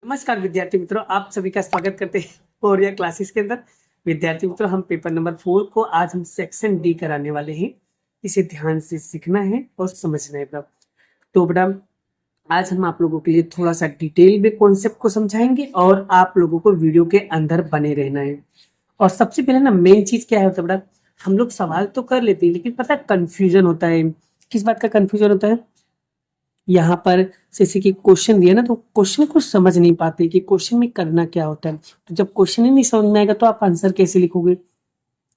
नमस्कार विद्यार्थी मित्रों, आप सभी का स्वागत करते हैं और यह क्लासेस के अंदर। विद्यार्थी मित्रों, हम पेपर नंबर 4 को आज हम सेक्शन डी कराने वाले हैं। इसे ध्यान से सीखना है और समझना है बेटा। तो बेटा आज हम आप लोगों के लिए थोड़ा सा डिटेल में कॉन्सेप्ट को समझाएंगे और आप लोगों को वीडियो के अंदर बने रहना है। और सबसे पहले ना मेन चीज क्या होता है बेटा, हम लोग सवाल तो कर लेते हैं लेकिन पता है कंफ्यूजन होता है। किस बात का कंफ्यूजन होता है? यहाँ पर जैसे कि क्वेश्चन दिया ना, तो क्वेश्चन को समझ नहीं पाते कि क्वेश्चन में करना क्या होता है। तो जब क्वेश्चन ही नहीं समझ में आएगा तो आप आंसर कैसे लिखोगे?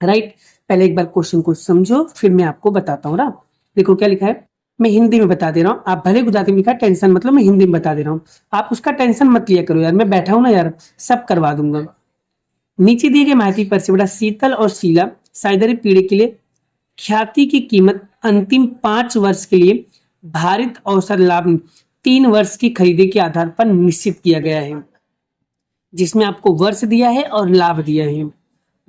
राइट। पहले एक बार क्वेश्चन को समझो, फिर मैं आपको बताता हूँ ना। देखो क्या लिखा है, मैं हिंदी में बता दे रहा हूँ। आप भले गुजराती में लिखा, टेंशन मतलब मैं हिंदी में बता दे रहा हूँ। आप उसका टेंशन मत लिया करो यार, मैं बैठा हूँ ना यार, सब करवा दूंगा। नीचे दिए गए माहिती पर से बड़ा शीतल और शीला साइदरी पीढ़ी के लिए ख्याति की कीमत अंतिम 5 वर्ष के लिए भारित अवसर लाभ 3 वर्ष की खरीदी के आधार पर निश्चित किया गया है, जिसमें आपको वर्ष दिया है और लाभ दिया है।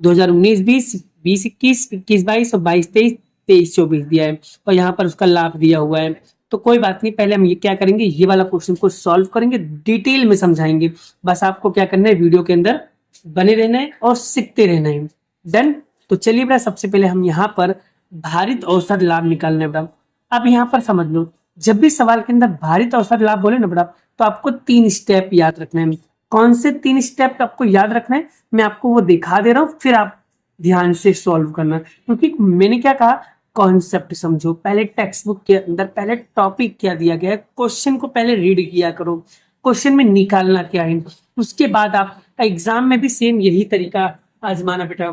2019-20, 2021, 21-22 और 22-23, 23-24 दिया है और यहाँ पर उसका लाभ दिया हुआ है। तो कोई बात नहीं, पहले हम ये क्या करेंगे, ये वाला क्वेश्चन को सॉल्व करेंगे, डिटेल में समझाएंगे। बस आपको क्या करना है, वीडियो के अंदर बने रहना है और सीखते रहना है। डन। तो चलिए बेटा, सबसे पहले हम यहाँ पर भारित औसत लाभ निकालना है बेटा। अब यहाँ पर समझ लो, जब भी सवाल के अंदर भारित औसत लाभ बोले ना बेटा, तो आपको 3 स्टेप याद रखना है। कौन से 3 स्टेप आपको याद रखना है, मैं आपको वो दिखा दे रहा हूँ, फिर आप ध्यान से सॉल्व करना। क्योंकि मैंने क्या कहा, कॉन्सेप्ट समझो। पहले टेक्स्ट बुक के अंदर पहले टॉपिक क्या दिया गया है, क्वेश्चन को पहले रीड किया करो, क्वेश्चन में निकालना क्या है, उसके बाद आप एग्जाम में भी सेम यही तरीका आजमाना बेटा।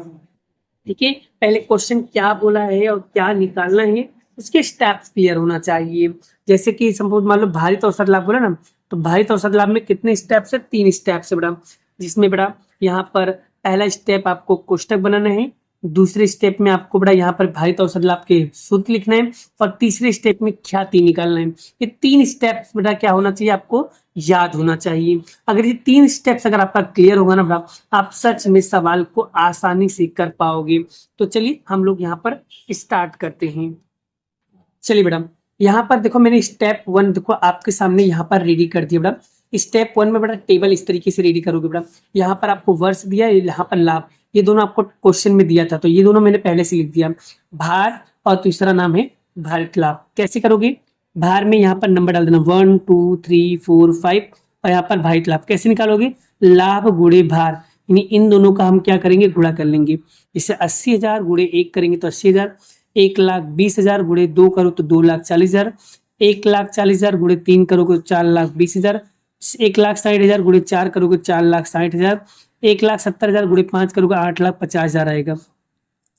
ठीक है, पहले क्वेश्चन क्या बोला है और क्या निकालना है, उसके स्टेप्स क्लियर होना चाहिए। जैसे कि सपोज मान लो भारित औसत लाभ बोला ना, तो भारित औसत लाभ में कितने स्टेप्स है? 3 स्टेप्स है बेटा। जिसमें बेटा यहाँ पर पहला स्टेप आपको कोष्टक बनाना है, दूसरे स्टेप में आपको बेटा यहाँ पर भारित औसत लाभ के सूत्र लिखना है और तीसरे स्टेप में ख्याति निकालना है। ये 3 स्टेप्स बेटा क्या होना चाहिए, आपको याद होना चाहिए। अगर ये 3 स्टेप्स अगर आपका क्लियर होगा ना बेटा, आप सच में सवाल को आसानी से कर पाओगे। तो चलिए हम लोग यहाँ पर स्टार्ट करते हैं। चलिए बेटा, यहाँ पर देखो मैंने स्टेप 1 देखो आपके सामने यहाँ पर रेडी कर दिया बेटा। स्टेप 1 में बेटा टेबल इस तरीके से रेडी करोगे बेटा। यहाँ पर आपको वर्ष दिया, यहाँ पर लाभ, ये दोनों आपको क्वेश्चन में दिया था, तो ये दोनों मैंने पहले से लिख दिया। भार और तीसरा नाम है भारित लाभ। कैसे करोगे? भार में यहाँ पर नंबर डाल देना 1 2 3 4 5 और यहाँ पर भारित लाभ कैसे निकालोगे? लाभ गुणे भार, यानी इन दोनों का हम क्या करेंगे, गुणा कर लेंगे। जैसे 80,000 गुणे 1 करेंगे तो 80,000, 1,20,000 गुणे 2 करो तो 2,40,000, 1,40,000 गुणे 3 करोगे तो 4,20,000, 1,60,000 गुणे 4 करोगे 4,60,000, 1,70,000 गुणे 5 करोगे 8,50,000 आएगा।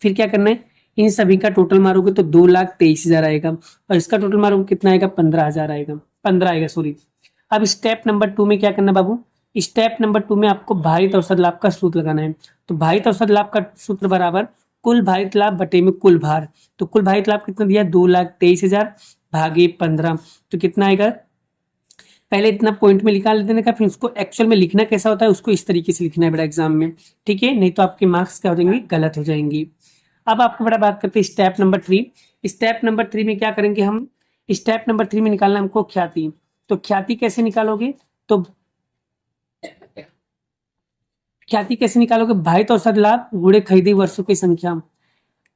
फिर क्या करना है, इन सभी का टोटल मारोगे तो 2,23,000 आएगा और इसका टोटल मारोगे कितना आएगा, 15,000 आएगा, 15 आएगा सॉरी। अब स्टेप नंबर 2 में क्या करना बाबू, स्टेप नंबर 2 में आपको भारित औसत लाभ का सूत्र लगाना है। तो भारित औसत लाभ का सूत्र बराबर कुल भारित लाभ बटे में कुल भार। तो कुल भारित लाभ कितना दिया, 2,23,000 भागे 15, तो कितना आएगा? पहले इतना पॉइंट में निकाल देने का, फिर उसको एक्चुअल में लिखना कैसा होता है उसको इस तरीके से लिखना है बेटा एग्जाम में। ठीक है, नहीं तो आपके मार्क्स क्या हो जाएंगे, गलत हो जाएंगी। अब आपको बड़ा बात करते हैं स्टेप नंबर 3। स्टेप नंबर 3 में क्या करेंगे हम, स्टेप नंबर 3 में निकालना हमको ख्याति। तो ख्याति कैसे निकालोगे, तो ख्याति कैसे निकालोगे, भारित औसत लाभ गुणे खरीदी वर्षों की संख्या,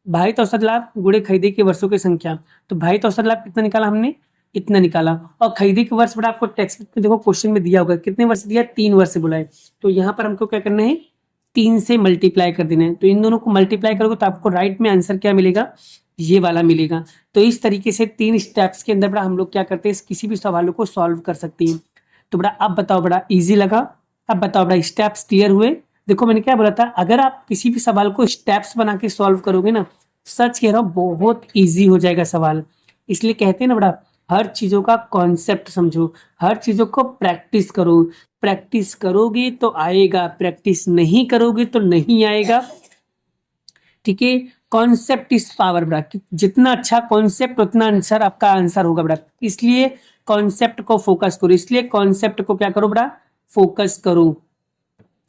भारित औसत लाभ गुणे खरीदी के वर्षों की संख्या। तो भारित औसत लाभ कितना निकाला हमने, इतना निकाला। और खरीदी के वर्ष बड़ा आपको टेक्स्ट बुक में देखो क्वेश्चन में दिया होगा, कितने वर्ष दिया, 3 वर्ष बोला है। तो यहाँ पर हमको क्या करना है, 3 से मल्टीप्लाई कर देना है। तो इन दोनों को मल्टीप्लाई करोगे तो आपको राइट में आंसर क्या मिलेगा, ये वाला मिलेगा। तो इस तरीके से 3 स्टेप्स के अंदर बड़ा हम लोग क्या करते हैं, किसी भी सवालों को सॉल्व कर सकते हैं। तो बड़ा अब बताओ, बड़ा इजी लगा? अब बताओ बड़ा, स्टेप्स क्लियर हुए? देखो मैंने क्या बोला था, अगर आप किसी भी सवाल को स्टेप्स बना के सॉल्व करोगे ना, सच कह रहा हूँ बहुत इजी हो जाएगा सवाल। इसलिए कहते हैं ना बड़ा, हर चीजों का कॉन्सेप्ट समझो, हर चीजों को प्रैक्टिस करो। प्रैक्टिस करोगे तो आएगा, प्रैक्टिस नहीं करोगे तो नहीं आएगा। ठीक है, कॉन्सेप्ट इज पावर बड़ा, जितना अच्छा कॉन्सेप्ट उतना आंसर आपका आंसर होगा बड़ा। इसलिए कॉन्सेप्ट को फोकस करो, इसलिए कॉन्सेप्ट को क्या करो बड़ा, फोकस करो।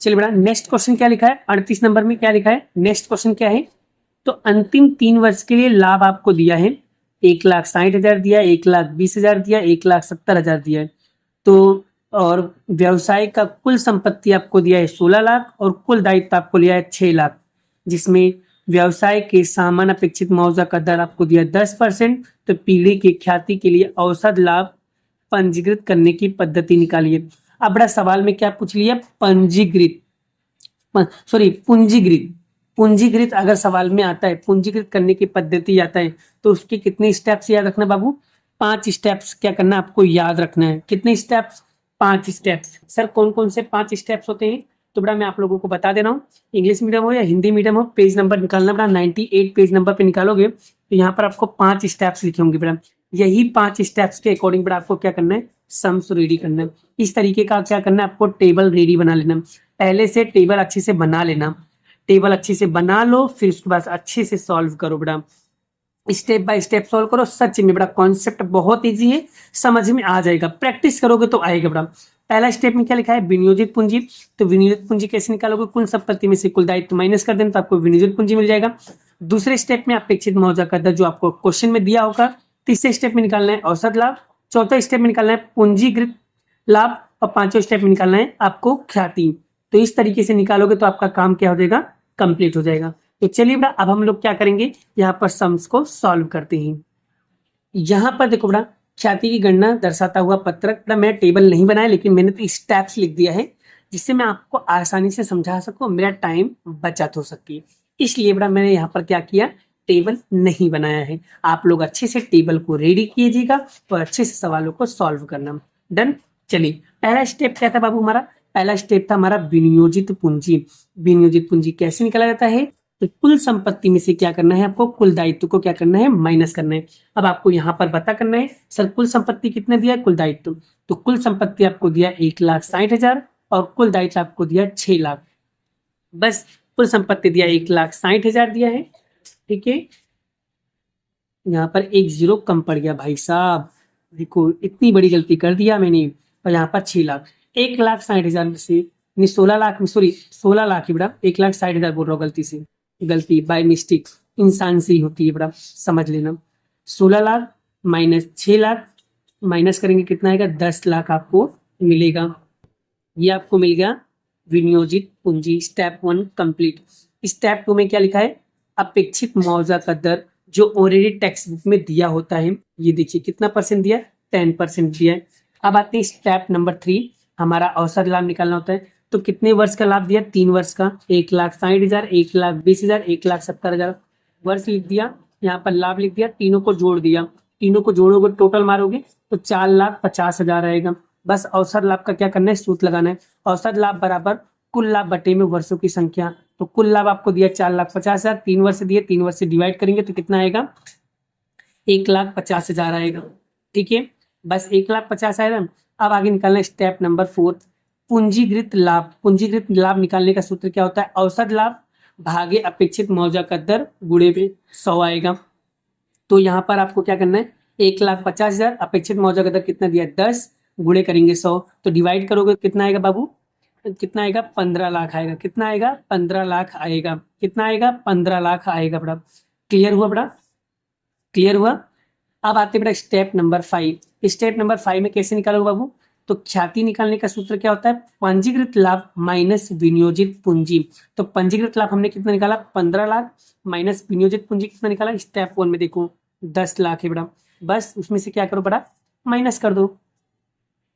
चलिए बड़ा, नेक्स्ट क्वेश्चन क्या लिखा है, 38 नंबर में क्या लिखा है, नेक्स्ट क्वेश्चन क्या है, तो अंतिम 3 वर्ष के लिए लाभ आपको दिया है, 1,60,000 दिया, 1,20,000 दिया, 1,70,000 दिया है। तो और व्यवसाय का कुल संपत्ति आपको दिया है 16 लाख और कुल दायित्व आपको लिया है 6 लाख, जिसमें व्यवसाय के सामान्य अपेक्षित मुआवजा का दर आपको दिया 10%। तो पीढ़ी की ख्याति के लिए औसत लाभ पंजीकृत करने की पद्धति निकालिए। अब बड़ा सवाल में क्या पूछ लिया, पंजीकृत, सॉरी पूंजीकृत, पूंजीकृत अगर सवाल में आता है, पूंजीकृत करने की पद्धति आता है, तो उसके कितने स्टेप्स याद रखना बाबू, 5 स्टेप्स क्या करना आपको याद रखना है। कितने स्टेप्स, 5 स्टेप्स। सर कौन कौन से 5 स्टेप्स होते हैं, तो बड़ा मैं आप लोगों को बता दे रहा हूँ। इंग्लिश मीडियम हो या हिंदी मीडियम हो, पेज नंबर निकालना बड़ा 98 पेज नंबर पे निकालोगे तो यहाँ पर आपको 5 स्टेप्स लिखे होंगे बड़ा। यही 5 स्टेप्स के अकॉर्डिंग बड़ा आपको क्या करना है, सम्स रेडी करना है। इस तरीके का क्या करना है, आपको टेबल रेडी बना लेना, पहले से टेबल अच्छे से बना लेना। टेबल अच्छे से बना लो, फिर उसके बाद अच्छे से सॉल्व करो बेटा, स्टेप बाय स्टेप सॉल्व करो। सच में बड़ा कॉन्सेप्ट बहुत इजी है, समझ में आ जाएगा, प्रैक्टिस करोगे तो आएगा बड़ा। पहला स्टेप में क्या लिखा है, विनियोजित पूंजी। तो विनियोजित पूंजी कैसे निकालोगे, कुल संपत्ति में से कुल दायित्व माइनस कर देना तो आपको विनियोजित पूंजी मिल जाएगा। दूसरे स्टेप में अपेक्षित मुआवजा का दर जो आपको क्वेश्चन में दिया होगा। तीसरे स्टेप में निकालना है औसत लाभ। चौथा स्टेप में निकालना है पूंजीकृत लाभ और पांचवें स्टेप में निकालना है आपको ख्याति। तो इस तरीके से निकालोगे तो आपका काम क्या हो जाएगा, कंप्लीट हो जाएगा। तो चलिए बेटा अब हम लोग क्या करेंगे, यहाँ पर सम्स को सॉल्व करते हैं। यहाँ पर देखो बेटा ख्याति की गणना दर्शाता हुआ पत्रक, बेटा मैं टेबल नहीं बनाया लेकिन मैंने तो स्टेप्स लिख दिया है जिससे मैं आपको आसानी से समझा सकूं, मेरा टाइम बचत हो सके। इसलिए बेटा मैंने यहाँ पर क्या किया, टेबल नहीं बनाया है। आप लोग अच्छे से टेबल को रेडी कीजिएगा और अच्छे से सवालों को सॉल्व करना। डन। चलिए पहला स्टेप क्या था बाबू हमारा, पहला स्टेप था हमारा विनियोजित पूंजी। विनियोजित पूंजी कैसे निकाला जाता है, तो कुल संपत्ति में से क्या करना है आपको, कुल दायित्व को क्या करना है, माइनस करना है। अब आपको यहाँ पर पता करना है सर कुल संपत्ति कितने दिया है, कुल दायित्व। तो कुल संपत्ति आपको दिया 1,60,000 और कुल दायित्व आपको दिया 6 लाख। बस कुल संपत्ति दिया 1,60,000 दिया है, ठीक है। यहाँ पर एक जीरो कम पड़ गया भाई साहब, देखो इतनी बड़ी गलती कर दिया मैंने। और यहाँ पर 6 लाख, 1,60,000 में से 16 लाख में, सॉरी 16 लाख ही बड़ा, 1,60,000 बोल रहा हूँ गलती से, गलती बाय मिस्टेक, इंसान से ही होती है बड़ा, समझ लेना। 16 लाख माइनस 6 लाख, माइनस करेंगे कितना आएगा, 10 लाख आपको मिलेगा। ये आपको मिल गया विनियोजित पूंजी। Step 1 complete. स्टेप 2 में क्या लिखा है, अपेक्षित मुआवजा का दर जो ऑलरेडी टेक्स्ट बुक में दिया होता है। ये देखिए कितना परसेंट दिया, 10% दिया है। अब आते हैं स्टेप नंबर 3, हमारा औसत लाभ निकालना होता है। तो कितने वर्ष का लाभ दिया, 3 वर्ष का, 1,60,000, 1,20,000, 1,70,000 वर्ष लिख दिया। यहाँ पर लाभ लिख दिया, तीनों को जोड़ दिया, तीनों को जोड़ोगे टोटल मारोगे तो 4,50,000 आएगा। बस औसत लाभ का क्या करना है, सूत्र लगाना है। औसत लाभ बराबर कुल लाभ बटे में वर्षों की संख्या। तो कुल लाभ आपको दिया 4,50,000, 3 वर्ष दिए, 3 वर्ष से डिवाइड करेंगे तो कितना आएगा, 1,50,000 आएगा, ठीक है। बस 1,50,000 आएगा। अब आगे निकालना है स्टेप नंबर 4, पूंजीकृत लाभ। पूंजीकृत लाभ निकालने का सूत्र क्या होता है, औसत लाभ भागे अपेक्षित मुआवजा का दर गुणे में 100 आएगा। तो यहाँ पर आपको क्या करना है, 1,50,000, अपेक्षित मुआवजा का दर कितना दिया, 10, गुणे करेंगे 100, तो डिवाइड करोगे कितना आएगा बाबू, कितना आएगा, 15 लाख आएगा। कितना आएगा, 15 लाख आएगा। कितना आएगा, 15 लाख आएगा बड़ा। क्लियर हुआ बड़ा, क्लियर हुआ। अब आते बेटा स्टेप नंबर 5। स्टेप नंबर 5 में कैसे निकालोगे बाबू, तो ख्याति निकालने का सूत्र क्या होता है, पंजीकृत लाभ माइनस विनियोजित पूंजी। तो पंजीकृत लाभ हमने कितना निकाला, 15 लाख, माइनस विनियोजित पूंजी कितना निकाला, स्टेप 1 में देखो 10 लाख है बड़ा। बस उसमें से क्या करो बड़ा, माइनस कर दो।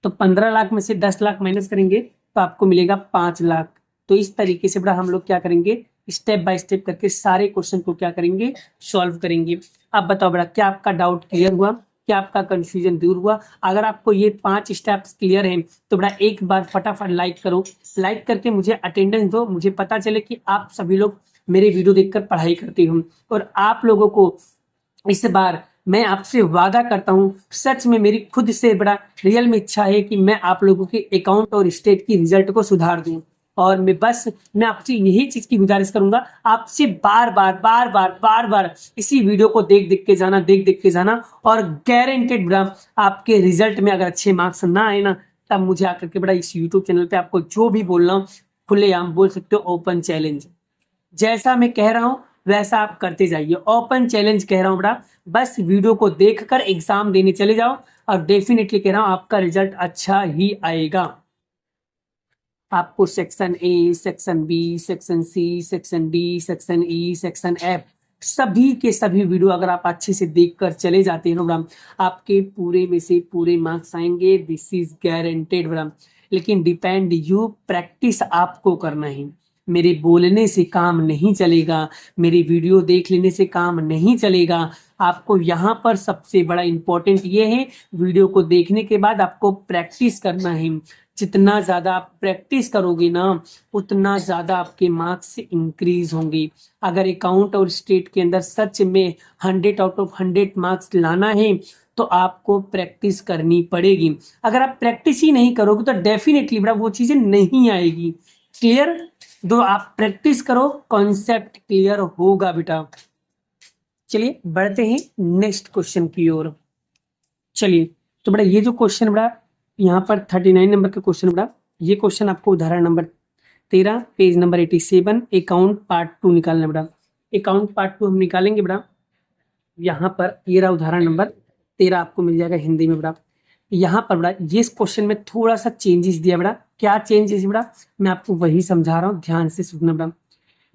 तो 15 लाख में से 10 लाख माइनस करेंगे तो आपको मिलेगा 5 लाख। तो इस तरीके से बड़ा हम लोग क्या करेंगे, स्टेप बाय स्टेप करके सारे क्वेश्चन को क्या करेंगे, सॉल्व करेंगे। अब बताओ बड़ा, क्या आपका डाउट क्लियर हुआ, क्या आपका कंफ्यूजन दूर हुआ? अगर आपको ये 5 स्टेप्स क्लियर हैं तो बड़ा एक बार फटाफट लाइक करो, लाइक करके मुझे अटेंडेंस दो, मुझे पता चले कि आप सभी लोग मेरे वीडियो देखकर पढ़ाई करते हो। और आप लोगों को इस बार मैं आपसे वादा करता हूं, सच में मेरी खुद से बड़ा रियल में इच्छा है कि मैं आप लोगों के अकाउंट और स्टेट की रिजल्ट को सुधार दूं। और मैं आपसे यही चीज की गुजारिश करूंगा, आपसे बार बार इसी वीडियो को देख के जाना, देख के जाना। और गारंटेड बड़ा आपके रिजल्ट में अगर अच्छे मार्क्स ना आए ना, तब मुझे आकर के बड़ा इस यूट्यूब चैनल पे आपको जो भी बोलना हो खुलेआम बोल सकते हो, ओपन चैलेंज। जैसा मैं कह रहा हूं वैसा आप करते जाइए। ओपन चैलेंज कह रहा हूँ बेटा, बस वीडियो को देखकर एग्जाम देने चले जाओ और डेफिनेटली कह रहा हूँ आपका रिजल्ट अच्छा ही आएगा। आपको section A, section B, section C, section D, section E, section F, सभी के सभी वीडियो अगर आप अच्छे से देखकर चले जाते हैं ना मैडम, आपके पूरे में से पूरे मार्क्स आएंगे, दिस इज गारंटेड मैडम। लेकिन डिपेंड यू, प्रैक्टिस आपको करना है। मेरे बोलने से काम नहीं चलेगा, मेरी वीडियो देख लेने से काम नहीं चलेगा। आपको यहाँ पर सबसे बड़ा इंपॉर्टेंट ये है, वीडियो को देखने के बाद आपको प्रैक्टिस करना है। जितना ज्यादा आप प्रैक्टिस करोगे ना, उतना ज्यादा आपके मार्क्स इंक्रीज होंगे। अगर अकाउंट और स्टेट के अंदर सच में 100 आउट ऑफ 100 मार्क्स लाना है तो आपको प्रैक्टिस करनी पड़ेगी। अगर आप प्रैक्टिस ही नहीं करोगे तो डेफिनेटली बेटा वो चीजें नहीं आएगी। क्लियर? तो आप प्रैक्टिस करो, कॉन्सेप्ट क्लियर होगा बेटा। चलिए बढ़ते हैं नेक्स्ट क्वेश्चन की ओर। चलिए तो बेटा ये जो क्वेश्चन बेटा यहाँ पर 39 नंबर का क्वेश्चन बेटा, ये क्वेश्चन आपको उदाहरण number 13 page number 87 account part 2 निकालना बेटा। अकाउंट पार्ट 2 हम निकालेंगे बेटा। यहाँ पर ये रहा उदाहरण नंबर 13, आपको मिल जाएगा हिंदी में बेटा। यहाँ पर बेटा ये क्वेश्चन में थोड़ा सा चेंजेस दिया बेटा। क्या चेंजेस बेटा, मैं आपको वही समझा रहा हूँ, ध्यान से सुनना बेटा।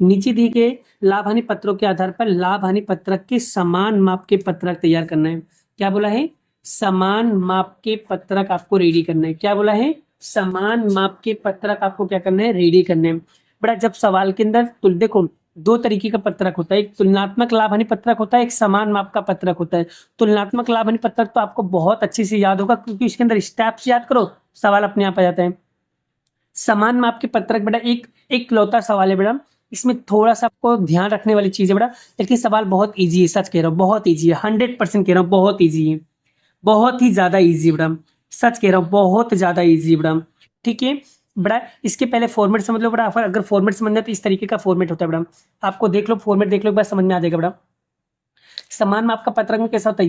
नीचे दिए गए लाभ हानि पत्रों के आधार पर लाभ हानि पत्रक के समान माप के पत्रक तैयार करना है। क्या बोला है? समान माप के पत्रक आपको रेडी करना है। क्या बोला है? समान माप के पत्रक आपको क्या करना है? रेडी करने हैं। बड़ा जब सवाल के अंदर तुल देखो, दो तरीके का पत्रक होता है, एक तुलनात्मक लाभ हानि पत्रक होता है, एक समान माप का पत्रक होता है। तुलनात्मक लाभ हानि पत्रक तो आपको बहुत अच्छे से याद होगा, क्योंकि इसके अंदर स्टेप्स याद करो, सवाल अपने आप आ जाता है। समान माप के पत्रक बेटा एक लौता सवाल है बेटा, इसमें थोड़ा सा आपको ध्यान रखने वाली चीज है बेटा, लेकिन सवाल बहुत इजी है, सच कह रहा हूँ बहुत इजी है, 100% कह रहा हूँ बहुत इजी है, बहुत ही ज्यादा इजी बेटा, सच कह रहा हूँ बहुत ज्यादा इजी बेटा। ठीक है बेटा, इसके पहले फॉर्मेट समझ लो बेटा। अगर फॉर्मेट समझना है तो इस तरीके का फॉर्मेट होता है बेटा, आपको देख लो फॉर्मेट देख लो एक बार समझ में आ जाएगा बेटा। समान माप का पत्रक में कैसा होता है,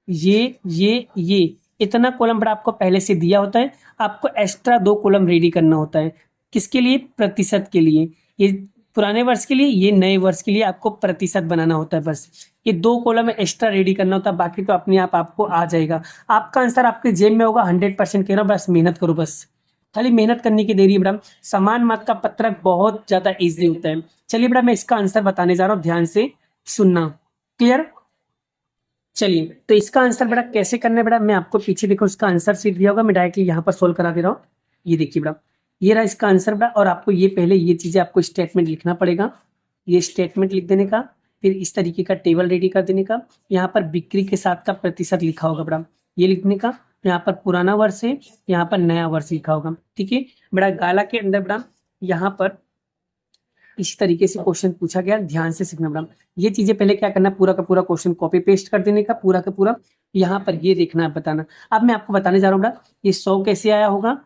ये इतना कॉलम बेटा आपको पहले से दिया होता है, आपको एक्स्ट्रा 2 कॉलम रेडी करना होता है। किसके लिए? प्रतिशत के लिए। ये पुराने वर्ष के लिए, ये नए वर्ष के लिए आपको प्रतिशत बनाना होता है। बस ये 2 कॉलम एक्स्ट्रा रेडी करना होता है, बाकी तो अपने आप आपको आ जाएगा। आपका आंसर आपके जेब में होगा, 100% कह रहा हूँ, बस मेहनत करो, बस खाली मेहनत करने की देरी है बेटा। समान माप का पत्रक बहुत ज्यादा इजी होता है। चलिए बेटा मैं इसका आंसर बताने जा रहा हूँ, ध्यान से सुनना। क्लियर? चलिए तो इसका आंसर बेटा कैसे करना है बेटा, मैं आपको पीछे देखो इसका आंसर सीट दिया होगा, मैं डायरेक्टली यहाँ पर सोल्व करा दे रहा हूँ। ये देखिए बेटा, ये रहा इसका आंसर बेटा, और आपको ये पहले ये चीजें आपको स्टेटमेंट लिखना पड़ेगा। ये स्टेटमेंट लिख देने का, फिर इस तरीके का टेबल रेडी कर देने का। यहाँ पर बिक्री के साथ का प्रतिशत लिखा होगा बेटा, ये लिखने का। यहाँ पर पुराना वर्ष है, यहाँ पर नया वर्ष लिखा होगा। ठीक है बेटा, गाला के अंदर बेटा यहाँ पर इस तरीके से क्वेश्चन पूछा गया, ध्यान से सीखना बेटा। ये चीजें पहले क्या करना, पूरा का पूरा क्वेश्चन कॉपी पेस्ट कर देने का, पूरा का पूरा यहाँ पर ये देखना है, बताना। अब मैं आपको बताने जा रहा हूँ बेटा, ये 100 कैसे आया होगा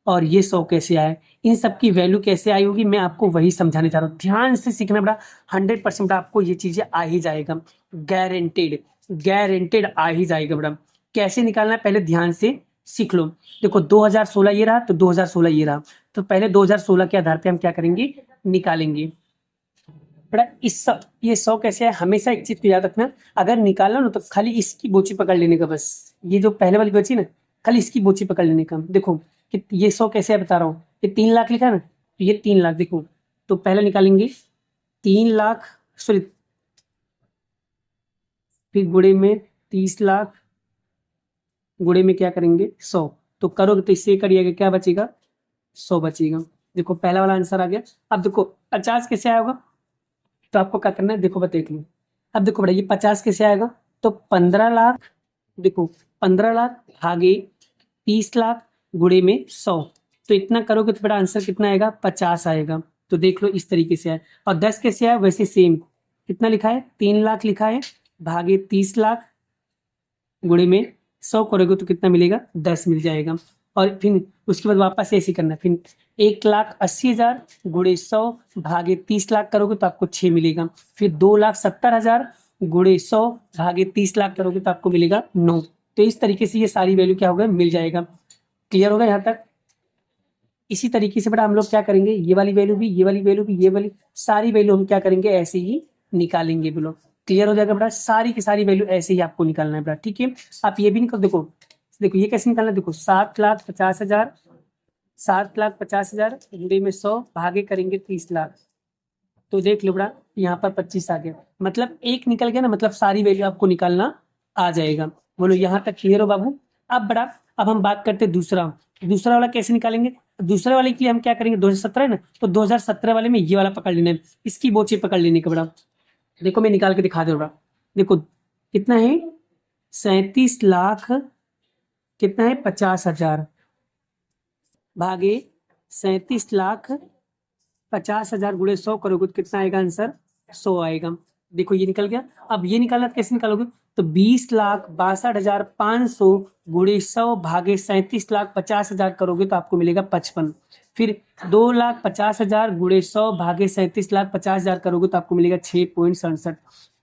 और ये 100 कैसे आया, इन सब की वैल्यू कैसे आई होगी, मैं आपको वही समझाने जा रहा हूँ। ध्यान से सीखना बेटा, 100% आपको ये चीजें आ ही जाएगा, गारंटेड गारंटेड आ ही जाएगा बेटा। कैसे निकालना है पहले ध्यान से सीख लो। देखो 2016 ये रहा, तो 2016 ये रहा, तो पहले 2016 के आधार पे हम क्या करेंगे, निकालेंगे बेटा। ये 100 कैसे है, हमेशा एक चीज को याद रखना, अगर निकालना ना तो खाली इसकी बोची पकड़ लेने का, बस ये जो पहले वाली बची ना, खाली इसकी बोची पकड़ लेने का। देखो कि ये 100 कैसे है बता रहा हूँ, ये 3 लाख लिखा है ना, तो ये 3 लाख देखो, तो पहले निकालेंगे 3 लाख, सॉरी फिर गुणे में 30 लाख, गुणे में क्या करेंगे 100, तो करोगे तो इससे करिएगा, क्या बचेगा 100 बचेगा। देखो पहला वाला आंसर आ गया। अब देखो 50 कैसे आया होगा, तो आपको क्या करना है, देखो बता देख लो। अब देखो बेटा ये 50 कैसे आएगा, तो 15 लाख, देखो 15 लाख भागे 30 लाख गुणे में 100, तो इतना करोगे तो बेटा आंसर कितना आएगा, 50 आएगा। तो देख लो इस तरीके से आए। और 10 कैसे आया, वैसे सेम, कितना लिखा है 3 लाख लिखा है, भागे 30 लाख गुणे में 100 करोगे तो कितना मिलेगा, 10 मिल जाएगा। और फिर उसके बाद वापस ऐसे करना, फिर 1,80,000 गुणे 100 भागे 30 लाख करोगे तो आपको 6 मिलेगा। फिर 2,70,000 गुणे 100 भागे 30 लाख करोगे तो आपको मिलेगा 9। तो इस तरीके से ये सारी वैल्यू क्या होगा, मिल जाएगा। क्लियर होगा यहाँ तक? इसी तरीके से बेटा हम लोग क्या करेंगे, ये वाली वैल्यू भी, ये वाली वैल्यू भी, ये वाली सारी वैल्यू हम क्या करेंगे, ऐसे ही निकालेंगे बोलो। क्लियर हो जाएगा बेटा, सारी की सारी वैल्यू ऐसे ही आपको निकालना है बेटा, ठीक है। आप ये भी निकल, देखो देखो ये कैसे निकालना है, देखो 7,50,000, 7,50,000 गुणे में 100 भागे करेंगे 30 लाख, तो देख लो बेटा यहाँ पर 25 आ गया, मतलब एक निकल गया ना, मतलब सारी वैल्यू आपको निकालना आ जाएगा। बोलो यहाँ तक क्लियर हो बाबू। अब बेटा अब हम बात करते हैं दूसरा, दूसरा वाला कैसे निकालेंगे। दूसरे वाले के लिए हम क्या करेंगे, 2017 है ना, तो 2017 वाले में ये वाला पकड़ लेना है, इसकी बोचे पकड़ लेने का बेटा। देखो मैं निकाल के दिखा दे रहा, देखो कितना है, 37,50,000 भागे 37,50,000 गुणे 100 करोगे तो कितना आएगा आंसर, 100 आएगा। देखो ये निकल गया। अब ये निकालना कैसे निकालोगे, तो 20,62,500 गुणे 100 भागे 37,50,000 करोगे तो आपको मिलेगा 55। फिर 2,50,000 गुणे 100 भागे 37,50,000 करोगे तो आपको मिलेगा 6.67।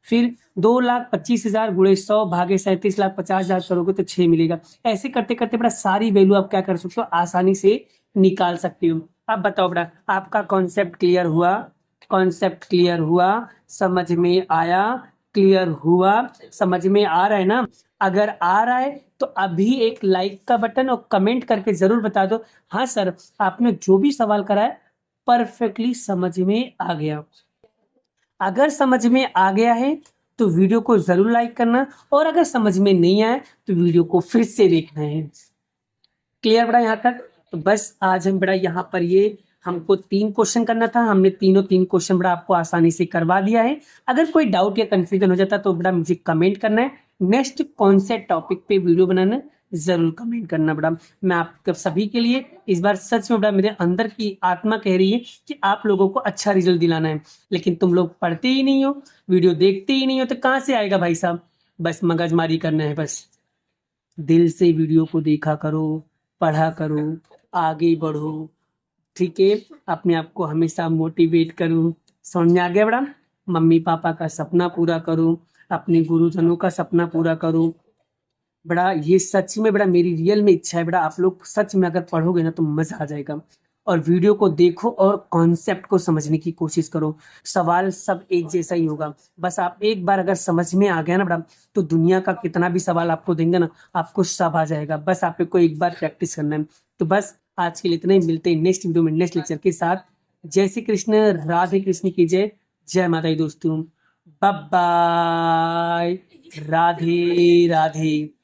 फिर 2,25,000 गुणे 100 भागे 37,50,000 करोगे तो 6 मिलेगा। ऐसे करते करते बड़ा सारी वैल्यू आप क्या कर सकते हो, आसानी से निकाल सकते हो। अब बताओ बेटा आपका कॉन्सेप्ट क्लियर हुआ, कॉन्सेप्ट क्लियर हुआ, समझ में आया, क्लियर हुआ, समझ में आ रहा है ना। अगर आ रहा है तो अभी एक लाइक का बटन और कमेंट करके जरूर बता दो, हाँ सर आपने जो भी सवाल करा है परफेक्टली समझ में आ गया। अगर समझ में आ गया है तो वीडियो को जरूर लाइक करना, और अगर समझ में नहीं आया तो वीडियो को फिर से देखना है। क्लियर बड़ा यहाँ तक। तो बस आज हम बड़ा यहाँ पर ये हमको 3 क्वेश्चन करना था, हमने तीनों 3 क्वेश्चन बड़ा आपको आसानी से करवा दिया है। अगर कोई डाउट या कंफ्यूजन हो जाता तो बड़ा मुझे कमेंट करना है, नेक्स्ट कौन से टॉपिक पे वीडियो बनाना जरूर कमेंट करना बड़ा। मैं आप सभी के लिए इस बार सच में बड़ा मेरे अंदर की आत्मा कह रही है कि आप लोगों को अच्छा रिजल्ट दिलाना है, लेकिन तुम लोग पढ़ते ही नहीं हो, वीडियो देखते ही नहीं हो, तो कहाँ से आएगा भाई साहब। बस मगजमारी करना है, बस दिल से वीडियो को देखा करो, पढ़ा करो, आगे बढ़ो, ठीक है। अपने आप को हमेशा मोटिवेट करो। समझ में आ गया बड़ा, मम्मी पापा का सपना पूरा करो, अपने गुरुजनों का सपना पूरा करो। बड़ा ये सच में बड़ा मेरी रियल में इच्छा है बड़ा, आप लोग सच में अगर पढ़ोगे ना तो मजा आ जाएगा। और वीडियो को देखो और कॉन्सेप्ट को समझने की कोशिश करो। सवाल सब एक जैसा ही होगा, बस आप एक बार अगर समझ में आ गया ना बड़ा, तो दुनिया का कितना भी सवाल आपको देंगे ना आपको सब आ जाएगा, बस आपको एक बार प्रैक्टिस करना है। तो बस आज के लिए इतना ही, मिलते हैं नेक्स्ट वीडियो में नेक्स्ट लेक्चर के साथ। जय श्री कृष्ण, राधे कृष्ण की जय, जय माता दी दोस्तों, बाय बाय, राधे राधे।